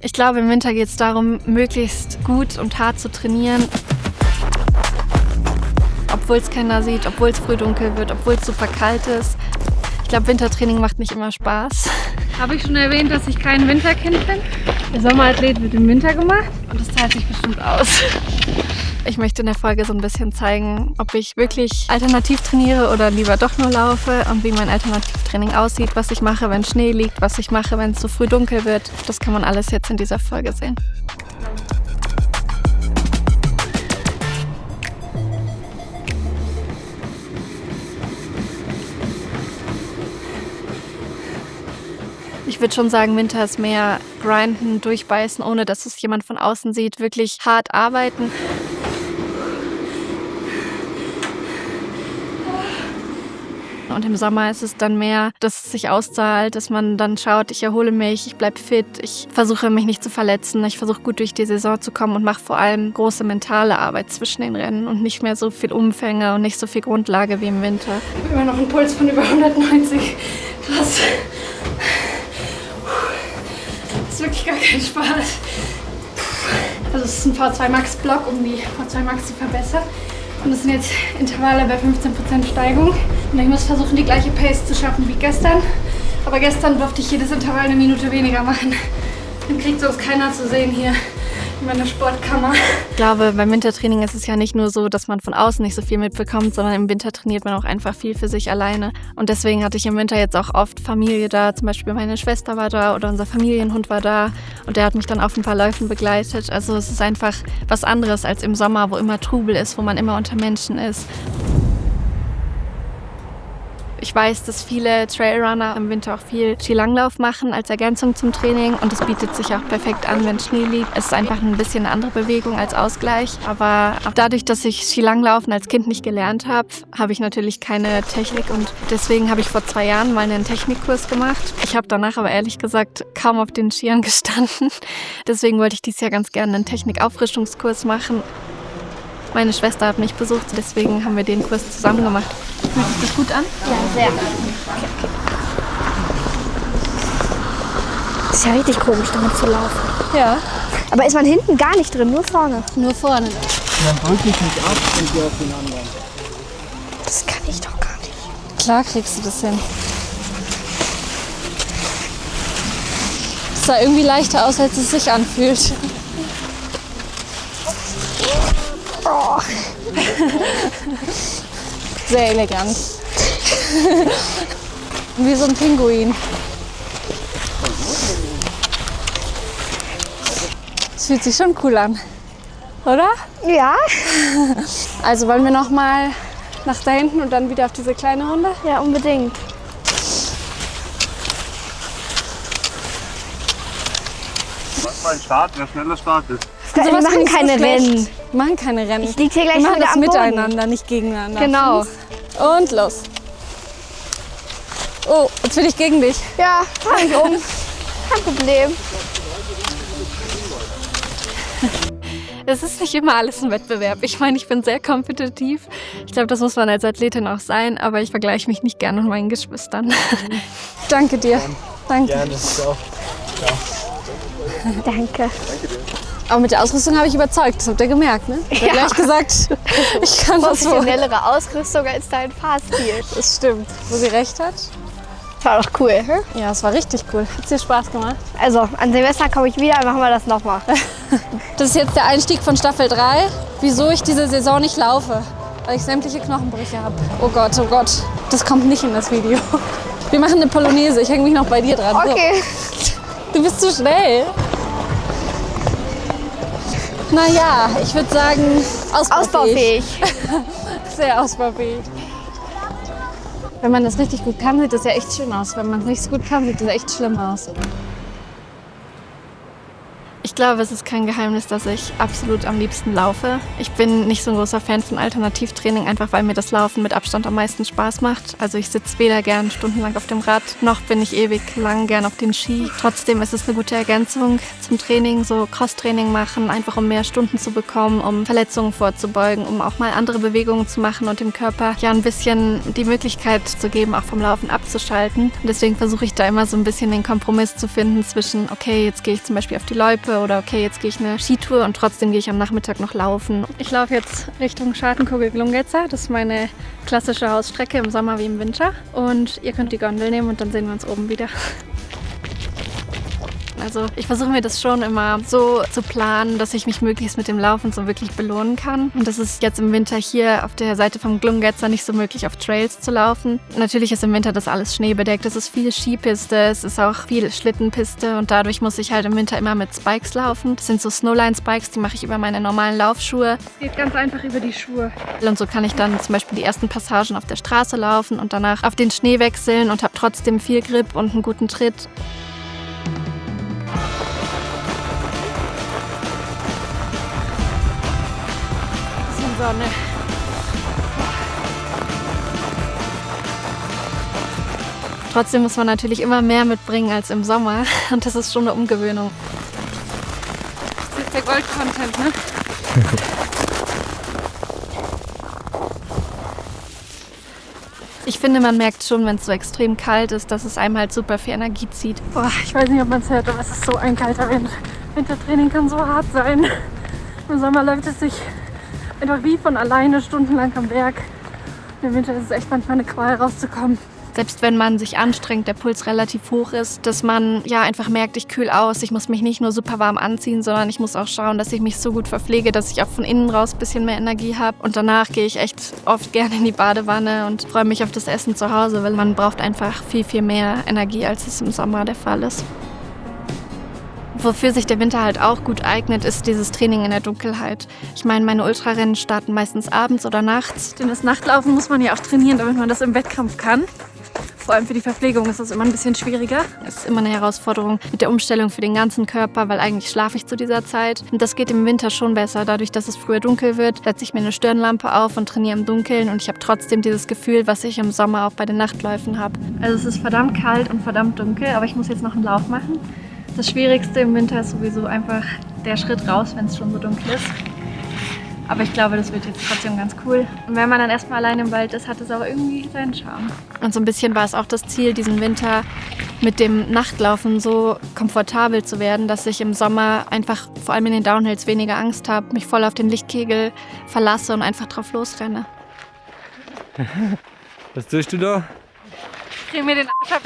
Ich glaube, im Winter geht es darum, möglichst gut und hart zu trainieren. Obwohl es keiner sieht, obwohl es früh dunkel wird, obwohl es super kalt ist. Ich glaube, Wintertraining macht nicht immer Spaß. Habe ich schon erwähnt, dass ich kein Winterkind bin? Der Sommerathlet wird im Winter gemacht und das zahlt sich bestimmt aus. Ich möchte in der Folge so ein bisschen zeigen, ob ich wirklich alternativ trainiere oder lieber doch nur laufe und wie mein Alternativtraining aussieht, was ich mache, wenn Schnee liegt, was ich mache, wenn es so früh dunkel wird. Das kann man alles jetzt in dieser Folge sehen. Ich würde schon sagen, Winter ist mehr grinden, durchbeißen, ohne dass es jemand von außen sieht, wirklich hart arbeiten. Und im Sommer ist es dann mehr, dass es sich auszahlt, dass man dann schaut, ich erhole mich, ich bleibe fit, ich versuche mich nicht zu verletzen, ich versuche gut durch die Saison zu kommen und mache vor allem große mentale Arbeit zwischen den Rennen und nicht mehr so viel Umfänge und nicht so viel Grundlage wie im Winter. Ich habe immer noch einen Puls von über 190. Krass. Das ist wirklich gar kein Spaß. Also es ist ein V2 Max Block, um die V2 Max zu verbessern. Und das sind jetzt Intervalle bei 15% Steigung. Und ich muss versuchen, die gleiche Pace zu schaffen wie gestern. Aber gestern durfte ich jedes Intervall eine Minute weniger machen. Dann kriegt sonst keiner zu sehen hier in meiner Sportkammer. Ich glaube, beim Wintertraining ist es ja nicht nur so, dass man von außen nicht so viel mitbekommt, sondern im Winter trainiert man auch einfach viel für sich alleine. Und deswegen hatte ich im Winter jetzt auch oft Familie da. Zum Beispiel meine Schwester war da oder unser Familienhund war da. Und der hat mich dann auf ein paar Läufen begleitet. Also es ist einfach was anderes als im Sommer, wo immer Trubel ist, wo man immer unter Menschen ist. Ich weiß, dass viele Trailrunner im Winter auch viel Skilanglauf machen als Ergänzung zum Training und es bietet sich auch perfekt an, wenn Schnee liegt. Es ist einfach ein bisschen eine andere Bewegung als Ausgleich, aber auch dadurch, dass ich Skilanglaufen als Kind nicht gelernt habe, habe ich natürlich keine Technik und deswegen habe ich vor 2 Jahren mal einen Technikkurs gemacht. Ich habe danach aber ehrlich gesagt kaum auf den Skiern gestanden. Deswegen wollte ich dieses Jahr ganz gerne einen Technikauffrischungskurs machen. Meine Schwester hat mich besucht, deswegen haben wir den Kurs zusammen gemacht. Fühlt sich das gut an? Ja, sehr. Ist ja richtig komisch, damit zu laufen. Ja. Aber ist man hinten gar nicht drin, nur vorne? Nur vorne. Dann drücke ich mich ab und gehe auf den anderen. Das kann ich doch gar nicht. Klar kriegst du das hin. Es sah irgendwie leichter aus, als es sich anfühlt. Oh. Sehr elegant. Wie so ein Pinguin. Das fühlt sich schon cool an, oder? Ja? Also wollen wir noch mal nach da hinten und dann wieder auf diese kleine Runde? Ja, unbedingt. Was für ein Start, wer schneller startet. Wir Sowas machen finde ich keine so schlecht. Rennen. Wir machen keine Rennen. Ich lieg hier gleich Wir machen wieder das am Boden. miteinander, nicht gegeneinander. Genau. Und los. Oh, jetzt will ich gegen dich. Ja, fang ich um. Kein Problem. Es ist nicht immer alles ein Wettbewerb. Ich meine, ich bin sehr kompetitiv. Ich glaube, das muss man als Athletin auch sein, aber ich vergleiche mich nicht gerne mit meinen Geschwistern. Danke dir. Danke. Gerne, ciao. Danke. Aber mit der Ausrüstung habe ich überzeugt. Das habt ihr gemerkt, ne? Ich habe Ja. gleich gesagt, ich kann das wohl. Professionellere Ausrüstung als dein Fahrstil. Das stimmt. Wo sie recht hat. Das war doch cool. Hm? Ja, es war richtig cool. Hat es dir Spaß gemacht? Also, an Silvester komme ich wieder, dann machen wir das nochmal. Das ist jetzt der Einstieg von Staffel 3. Wieso ich diese Saison nicht laufe. Weil ich sämtliche Knochenbrüche habe. Oh Gott, oh Gott. Das kommt nicht in das Video. Wir machen eine Polonaise. Ich hänge mich noch bei dir dran. Okay. So. Du bist zu schnell. Naja, ich würde sagen, ausbaufähig. Ausbaufähig. Sehr ausbaufähig. Wenn man das richtig gut kann, sieht das ja echt schön aus. Wenn man es nicht so gut kann, sieht das echt schlimm aus. Ich glaube, es ist kein Geheimnis, dass ich absolut am liebsten laufe. Ich bin nicht so ein großer Fan von Alternativtraining, einfach weil mir das Laufen mit Abstand am meisten Spaß macht. Also ich sitze weder gern stundenlang auf dem Rad, noch bin ich ewig lang gern auf den Ski. Trotzdem ist es eine gute Ergänzung zum Training, so Crosstraining machen, einfach um mehr Stunden zu bekommen, um Verletzungen vorzubeugen, um auch mal andere Bewegungen zu machen und dem Körper ja ein bisschen die Möglichkeit zu geben, auch vom Laufen abzuschalten. Und deswegen versuche ich da immer so ein bisschen den Kompromiss zu finden zwischen, okay, jetzt gehe ich zum Beispiel auf die Loipe oder okay, jetzt gehe ich eine Skitour und trotzdem gehe ich am Nachmittag noch laufen. Ich laufe jetzt Richtung Schartenkogel Glungeca. Das ist meine klassische Hausstrecke im Sommer wie im Winter. Und ihr könnt die Gondel nehmen und dann sehen wir uns oben wieder. Also ich versuche mir das schon immer so zu planen, dass ich mich möglichst mit dem Laufen so wirklich belohnen kann. Und das ist jetzt im Winter hier auf der Seite vom Glungeca nicht so möglich, auf Trails zu laufen. Natürlich ist im Winter das alles schneebedeckt. Es ist viel Skipiste, es ist auch viel Schlittenpiste und dadurch muss ich halt im Winter immer mit Spikes laufen. Das sind so Snowline-Spikes, die mache ich über meine normalen Laufschuhe. Es geht ganz einfach über die Schuhe. Und so kann ich dann zum Beispiel die ersten Passagen auf der Straße laufen und danach auf den Schnee wechseln und habe trotzdem viel Grip und einen guten Tritt. Sonne. Trotzdem muss man natürlich immer mehr mitbringen als im Sommer und das ist schon eine Umgewöhnung. Das ist der Gold-Content, ne? Ich finde, man merkt schon, wenn es so extrem kalt ist, dass es einem halt super viel Energie zieht. Boah, ich weiß nicht, ob man es hört, aber es ist so ein kalter Wind. Wintertraining kann so hart sein. Im Sommer läuft es sich einfach wie von alleine stundenlang am Berg. Im Winter ist es echt manchmal eine Qual, rauszukommen. Selbst wenn man sich anstrengt, der Puls relativ hoch ist, dass man ja einfach merkt, ich kühl aus, ich muss mich nicht nur super warm anziehen, sondern ich muss auch schauen, dass ich mich so gut verpflege, dass ich auch von innen raus ein bisschen mehr Energie habe. Und danach gehe ich echt oft gerne in die Badewanne und freue mich auf das Essen zu Hause, weil man braucht einfach viel, viel mehr Energie, als es im Sommer der Fall ist. Wofür sich der Winter halt auch gut eignet, ist dieses Training in der Dunkelheit. Ich meine, meine Ultrarennen starten meistens abends oder nachts. Denn das Nachtlaufen muss man ja auch trainieren, damit man das im Wettkampf kann. Vor allem für die Verpflegung ist das immer ein bisschen schwieriger. Es ist immer eine Herausforderung mit der Umstellung für den ganzen Körper, weil eigentlich schlafe ich zu dieser Zeit. Und das geht im Winter schon besser. Dadurch, dass es früher dunkel wird, setze ich mir eine Stirnlampe auf und trainiere im Dunkeln. Und ich habe trotzdem dieses Gefühl, was ich im Sommer auch bei den Nachtläufen habe. Also es ist verdammt kalt und verdammt dunkel, aber ich muss jetzt noch einen Lauf machen. Das Schwierigste im Winter ist sowieso einfach der Schritt raus, wenn es schon so dunkel ist. Aber ich glaube, das wird jetzt trotzdem ganz cool. Und wenn man dann erstmal allein im Wald ist, hat es auch irgendwie seinen Charme. Und so ein bisschen war es auch das Ziel, diesen Winter mit dem Nachtlaufen so komfortabel zu werden, dass ich im Sommer einfach, vor allem in den Downhills, weniger Angst habe, mich voll auf den Lichtkegel verlasse und einfach drauf losrenne. Was tust du da? Ich kriege mir den Arsch ab.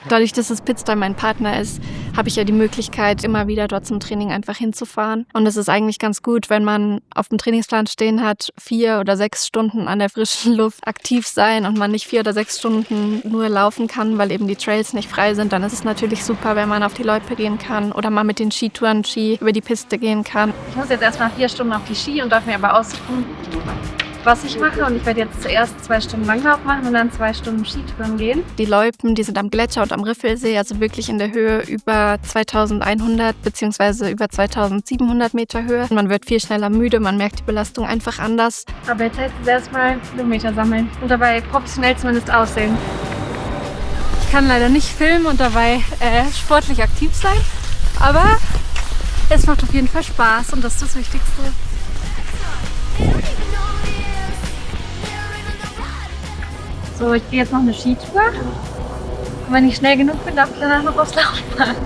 Dadurch, dass das Pitstall mein Partner ist, habe ich ja die Möglichkeit, immer wieder dort zum Training einfach hinzufahren. Und es ist eigentlich ganz gut, wenn man auf dem Trainingsplan stehen hat, 4 oder 6 Stunden an der frischen Luft aktiv sein und man nicht 4 oder 6 Stunden nur laufen kann, weil eben die Trails nicht frei sind. Dann ist es natürlich super, wenn man auf die Loipe gehen kann oder mal mit den Skitouren über die Piste gehen kann. Ich muss jetzt erstmal 4 Stunden auf die Ski und darf mir aber aussuchen, was ich mache. Und ich werde jetzt zuerst 2 Stunden Langlauf machen und dann 2 Stunden Skitouren gehen. Die Loipen, die sind am Gletscher und am Riffelsee, also wirklich in der Höhe über 2100 bzw. über 2700 Meter Höhe. Man wird viel schneller müde, man merkt die Belastung einfach anders. Aber jetzt heißt es erstmal Kilometer sammeln und dabei professionell zumindest aussehen. Ich kann leider nicht filmen und dabei sportlich aktiv sein, aber es macht auf jeden Fall Spaß und das ist das Wichtigste. So, ich gehe jetzt noch eine Skitour. Und wenn ich schnell genug bin, darf ich danach noch aufs Laufband.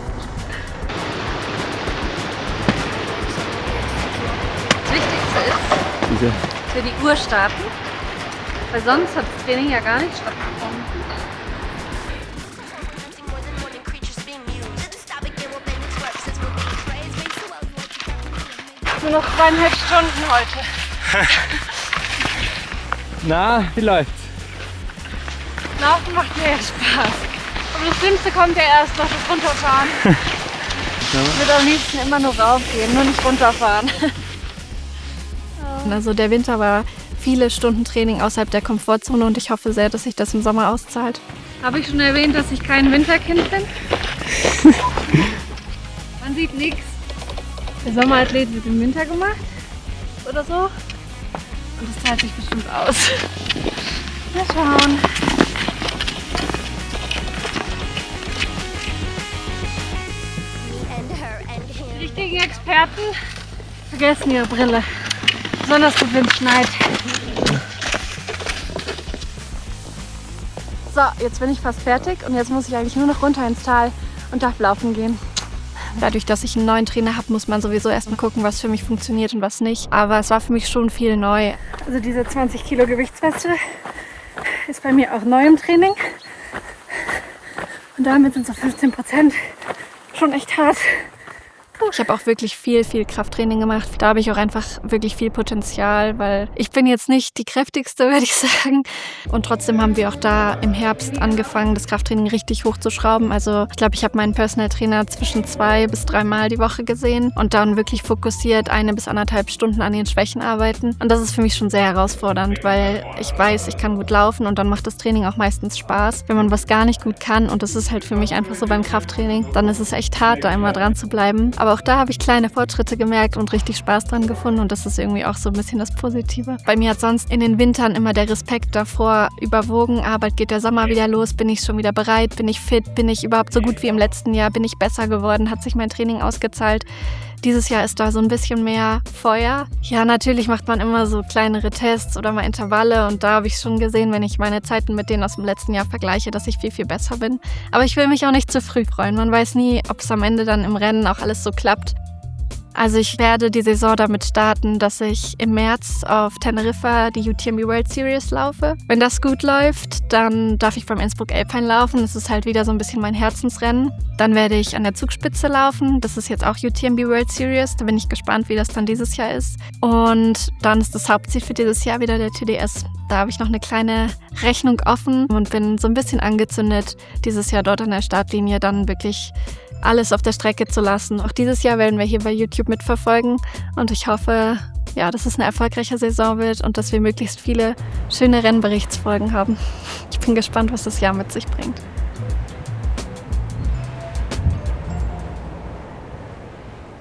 Das Wichtigste ist, dass wir die Uhr starten, weil sonst hat das Training ja gar nicht stattgefunden. Nur noch 2,5 Stunden heute. Na, wie läuft's? Laufen macht mir ja Spaß. Aber das Schlimmste kommt ja erst noch, das Runterfahren. Ich würde am liebsten immer nur raufgehen, nur nicht runterfahren. Also der Winter war viele Stunden Training außerhalb der Komfortzone und ich hoffe sehr, dass sich das im Sommer auszahlt. Habe ich schon erwähnt, dass ich kein Winterkind bin? Man sieht nichts. Der Sommerathlet wird im Winter gemacht oder so. Und das zahlt sich bestimmt aus. Mal schauen. Die richtigen Experten vergessen ihre Brille. Besonders gut, wenn es schneit. So, jetzt bin ich fast fertig und jetzt muss ich eigentlich nur noch runter ins Tal und darf laufen gehen. Dadurch, dass ich einen neuen Trainer habe, muss man sowieso erstmal gucken, was für mich funktioniert und was nicht. Aber es war für mich schon viel neu. Also diese 20 Kilo Gewichtsweste ist bei mir auch neu im Training. Und damit sind so 15% schon echt hart. Ich habe auch wirklich viel Krafttraining gemacht. Da habe ich auch einfach wirklich viel Potenzial, weil ich bin jetzt nicht die kräftigste, würde ich sagen. Und trotzdem haben wir auch da im Herbst angefangen, das Krafttraining richtig hochzuschrauben. Also ich glaube, ich habe meinen Personal Trainer zwischen 2 bis 3 Mal die Woche gesehen und dann wirklich fokussiert 1 bis 1,5 Stunden an den Schwächen arbeiten. Und das ist für mich schon sehr herausfordernd, weil ich weiß, ich kann gut laufen und dann macht das Training auch meistens Spaß. Wenn man was gar nicht gut kann, und das ist halt für mich einfach so beim Krafttraining, dann ist es echt hart, da immer dran zu bleiben. Aber auch da habe ich kleine Fortschritte gemerkt und richtig Spaß dran gefunden und das ist irgendwie auch so ein bisschen das Positive. Bei mir hat sonst in den Wintern immer der Respekt davor überwogen, aber geht der Sommer wieder los, bin ich schon wieder bereit, bin ich fit, bin ich überhaupt so gut wie im letzten Jahr, bin ich besser geworden, hat sich mein Training ausgezahlt. Dieses Jahr ist da so ein bisschen mehr Feuer. Ja, natürlich macht man immer so kleinere Tests oder mal Intervalle und da habe ich schon gesehen, wenn ich meine Zeiten mit denen aus dem letzten Jahr vergleiche, dass ich viel besser bin. Aber ich will mich auch nicht zu früh freuen. Man weiß nie, ob es am Ende dann im Rennen auch alles so klappt. Also ich werde die Saison damit starten, dass ich im März auf Teneriffa die UTMB World Series laufe. Wenn das gut läuft, dann darf ich beim Innsbruck Alpine laufen. Das ist halt wieder so ein bisschen mein Herzensrennen. Dann werde ich an der Zugspitze laufen. Das ist jetzt auch UTMB World Series. Da bin ich gespannt, wie das dann dieses Jahr ist. Und dann ist das Hauptziel für dieses Jahr wieder der TDS. Da habe ich noch eine kleine Rechnung offen und bin so ein bisschen angezündet, dieses Jahr dort an der Startlinie dann wirklich alles auf der Strecke zu lassen. Auch dieses Jahr werden wir hier bei YouTube mitverfolgen und ich hoffe, ja, dass es eine erfolgreiche Saison wird und dass wir möglichst viele schöne Rennberichtsfolgen haben. Ich bin gespannt, was das Jahr mit sich bringt.